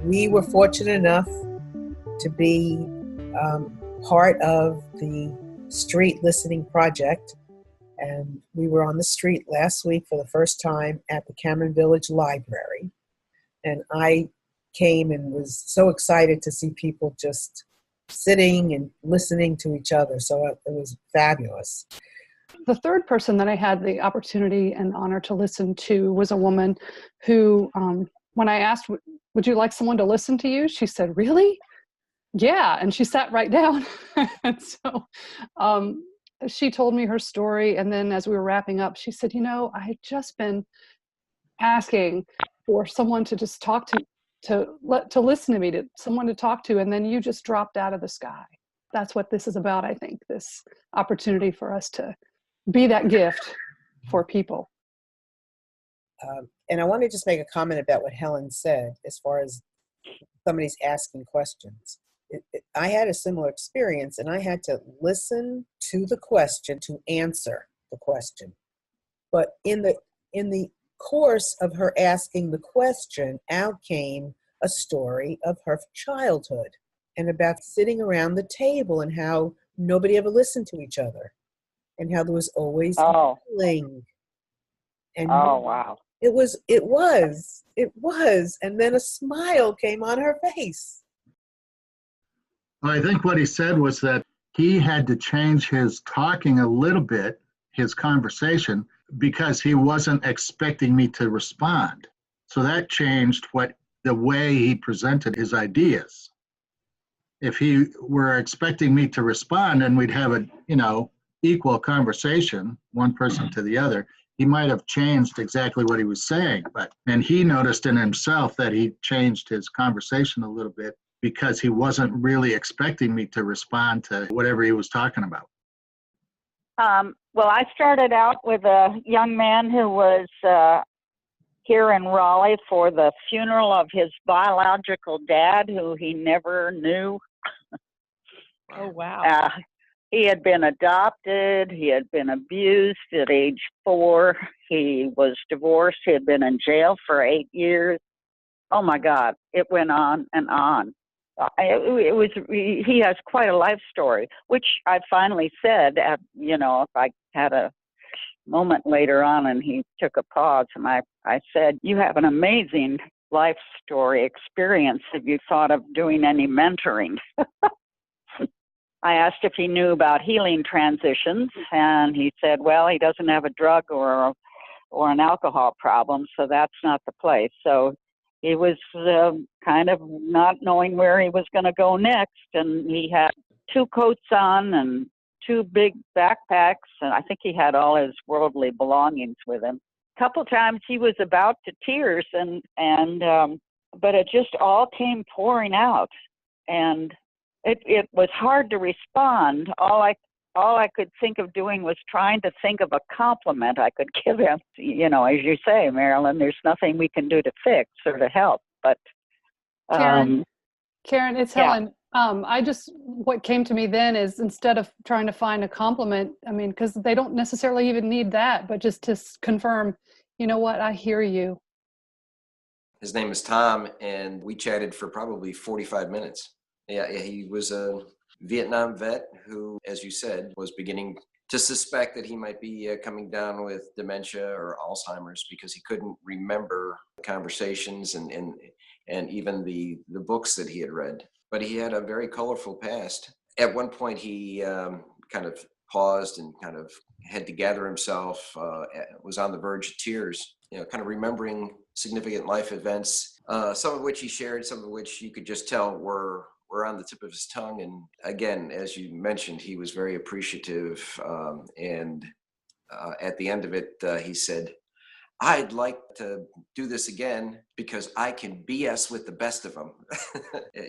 We were fortunate enough to be part of the Street Listening project, and we were on the street last week for the first time at the Cameron Village Library, and I came and was so excited to see people just sitting and listening to each other, so it was fabulous. The third person that I had the opportunity and honor to listen to was a woman who, when I asked, would you like someone to listen to you? She said, really? Yeah. And she sat right down. And so she told me her story. And then as we were wrapping up, she said, I had just been asking for someone to just talk to listen to me, to someone to talk to. And then you just dropped out of the sky. That's what this is about, I think, this opportunity for us to be that gift for people. And I want to just make a comment about what Helen said as far as somebody's asking questions. I had a similar experience, and I had to listen to the question to answer the question. But in the course of her asking the question, out came a story of her childhood and about sitting around the table and how nobody ever listened to each other and how there was always yelling. And wow. It was, and then a smile came on her face. I think what he said was that he had to change his talking a little bit, his conversation, because he wasn't expecting me to respond. So that changed the way he presented his ideas. If he were expecting me to respond and we'd have equal conversation, one person to the other, he might have changed exactly what he was saying. And he noticed in himself that he changed his conversation a little bit because he wasn't really expecting me to respond to whatever he was talking about. Well, I started out with a young man who was here in Raleigh for the funeral of his biological dad, who he never knew. Oh, wow. He had been adopted. He had been abused at age 4. He was divorced. He had been in jail for 8 years. Oh, my God. It went on and on. He has quite a life story, which I finally said, if I had a moment later on and he took a pause, and I said, you have an amazing life story experience. Have you thought of doing any mentoring? I asked if he knew about healing transitions, and he said, well, he doesn't have a drug or an alcohol problem, so that's not the place. So he was kind of not knowing where he was going to go next, and he had 2 coats on and 2 big backpacks, and I think he had all his worldly belongings with him. A couple times he was about to tears, but it just all came pouring out, and it was hard to respond. All I could think of doing was trying to think of a compliment I could give him. As you say, Marilyn, there's nothing we can do to fix or to help. But Karen, it's Helen. What came to me then is, instead of trying to find a compliment, because they don't necessarily even need that, but just to confirm, you know what, I hear you. His name is Tom, and we chatted for probably 45 minutes. Yeah, he was a Vietnam vet who, as you said, was beginning to suspect that he might be coming down with dementia or Alzheimer's because he couldn't remember conversations and even the books that he had read. But he had a very colorful past. At one point, he kind of paused and kind of had to gather himself, was on the verge of tears, kind of remembering significant life events, some of which he shared, some of which you could just tell were on the tip of his tongue. And again, as you mentioned, he was very appreciative. And at the end of it, he said, I'd like to do this again because I can BS with the best of them.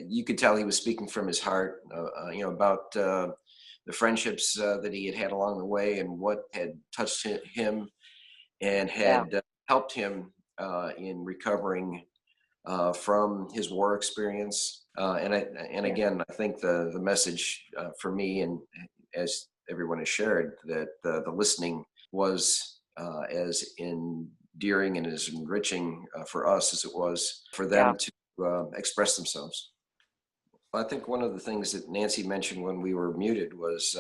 You could tell he was speaking from his heart, about the friendships that he had had along the way and what had touched him and had helped him in recovering from his war experience. Again, I think the message for me, and as everyone has shared, that the listening was as endearing and as enriching for us as it was for them to express themselves. I think one of the things that Nancy mentioned when we were muted was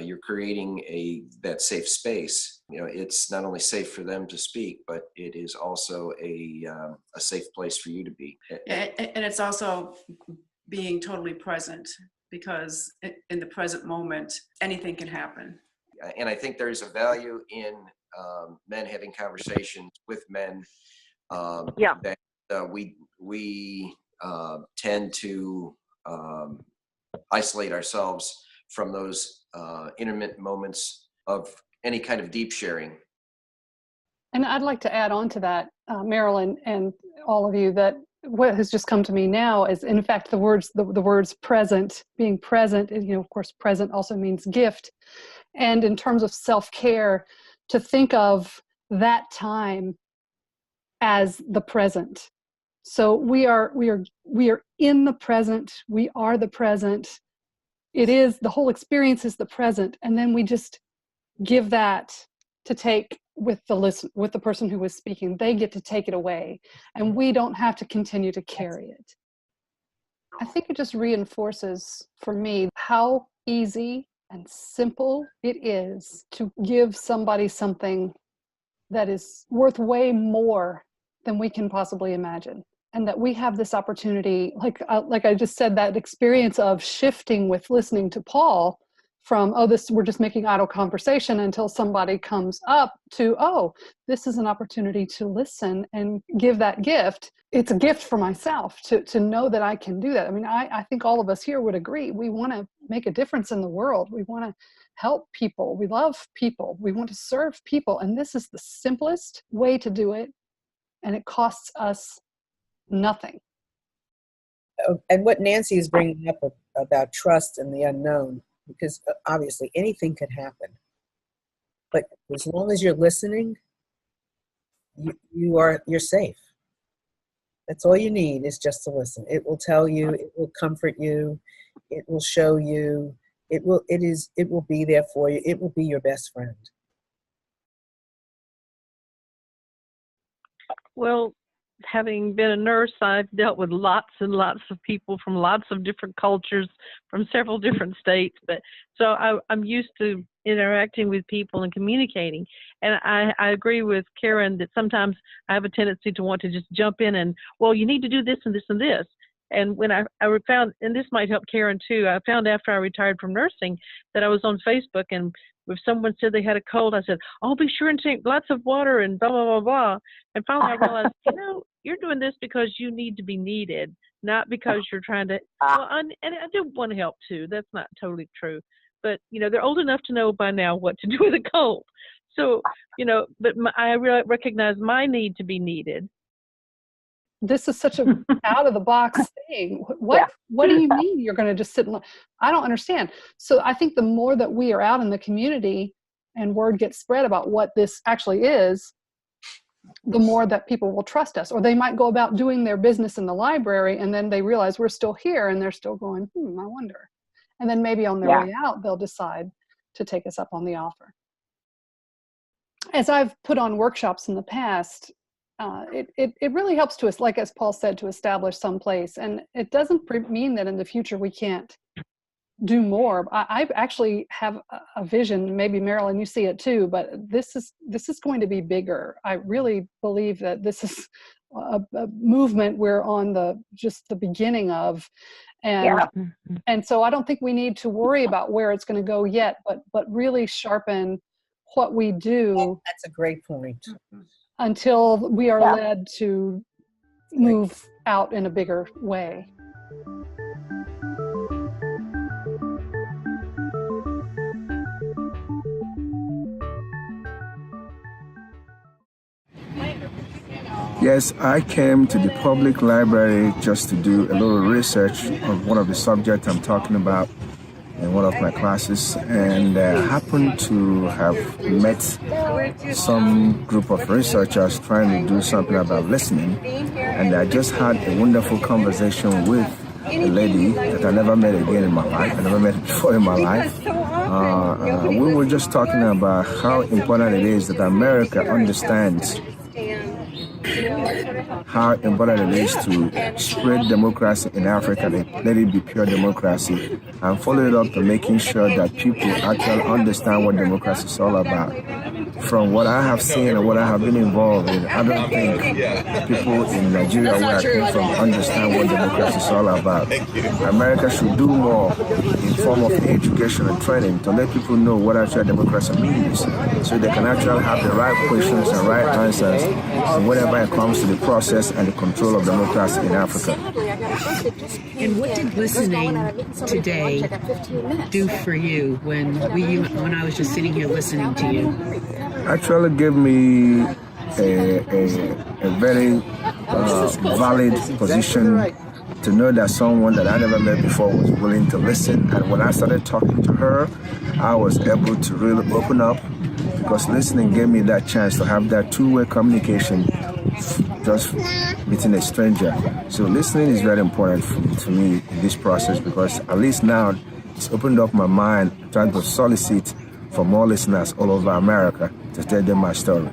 you're creating that safe space. It's not only safe for them to speak, but it is also a safe place for you to be. And it's also being totally present, because in the present moment, anything can happen. And I think there's a value in men having conversations with men that we tend to isolate ourselves from those intermittent moments of any kind of deep sharing. And I'd like to add on to that, Marilyn, and all of you, that what has just come to me now is, in fact, the words present, being present, of course, present also means gift. And in terms of self-care, to think of that time as the present. So we are in the present. We are the present. It is, the whole experience is the present. And then we just give that to take with the person who was speaking. They get to take it away, and we don't have to continue to carry it. I think it just reinforces for me how easy and simple it is to give somebody something that is worth way more than we can possibly imagine. And that we have this opportunity, like I just said, that experience of shifting with listening to Paul from, we're just making idle conversation, until somebody comes up to, this is an opportunity to listen and give that gift. It's a gift for myself to know that I can do that. I mean, I think all of us here would agree. We want to make a difference in the world. We want to help people. We love people. We want to serve people. And this is the simplest way to do it. And it costs us nothing. And what Nancy is bringing up about trust and the unknown, because obviously anything could happen, but as long as you're listening, you're safe. That's all you need, is just to listen. It will tell you, it will comfort you, it will show you, it will be there for you. It will be your best friend. Well, having been a nurse, I've dealt with lots and lots of people from lots of different cultures, from several different states. But so I'm used to interacting with people and communicating. And I agree with Karen that sometimes I have a tendency to want to just jump in and, well, you need to do this and this and this. And when I found, and this might help Karen too, I found after I retired from nursing that I was on Facebook, and if someone said they had a cold, I said, oh, be sure and drink lots of water and blah, blah, blah, blah. And finally I realized, you're doing this because you need to be needed, not because you're trying to, and I do want to help too. That's not totally true. But, they're old enough to know by now what to do with a cold. So, but I recognize my need to be needed. This is such a out of the box thing. What do you mean you're going to just sit and I don't understand. So I think the more that we are out in the community and word gets spread about what this actually is, the more that people will trust us. Or they might go about doing their business in the library, and then they realize we're still here, and they're still going, I wonder. And then maybe on their way out, they'll decide to take us up on the offer. As I've put on workshops in the past, it really helps to us, like as Paul said, to establish some place. And it doesn't mean that in the future we can't do more. I actually have a vision, maybe Marilyn, you see it too, but this is going to be bigger. I really believe that this is a movement we're on just the beginning of. And so I don't think we need to worry about where it's going to go yet, but really sharpen what we do. That's a great point. Until we are led to move out in a bigger way. Yes, I came to the public library just to do a little research of one of the subjects I'm talking about in one of my classes, and happened to have met some group of researchers trying to do something about listening, and I just had a wonderful conversation with a lady that I never met again in my life. I never met before in my life. We were just talking about how important it is that America understands how important it is to spread democracy in Africa and let it be pure democracy, and follow it up to making sure that people actually understand what democracy is all about. From what I have seen and what I have been involved in, I don't think people in Nigeria where I came from understand what democracy is all about. America should do more in form of education and training to let people know what actually democracy means, so they can actually have the right questions and right answers whenever it comes to the process and the control of democracy in Africa. And what did listening today do for you when I was just sitting here listening to you? Actually gave me a very valid position to know that someone that I never met before was willing to listen. And when I started talking to her, I was able to really open up, because listening gave me that chance to have that two-way communication just meeting a stranger. So listening is very important to me in this process, because at least now it's opened up my mind, trying to solicit for more listeners all over America to tell them my story.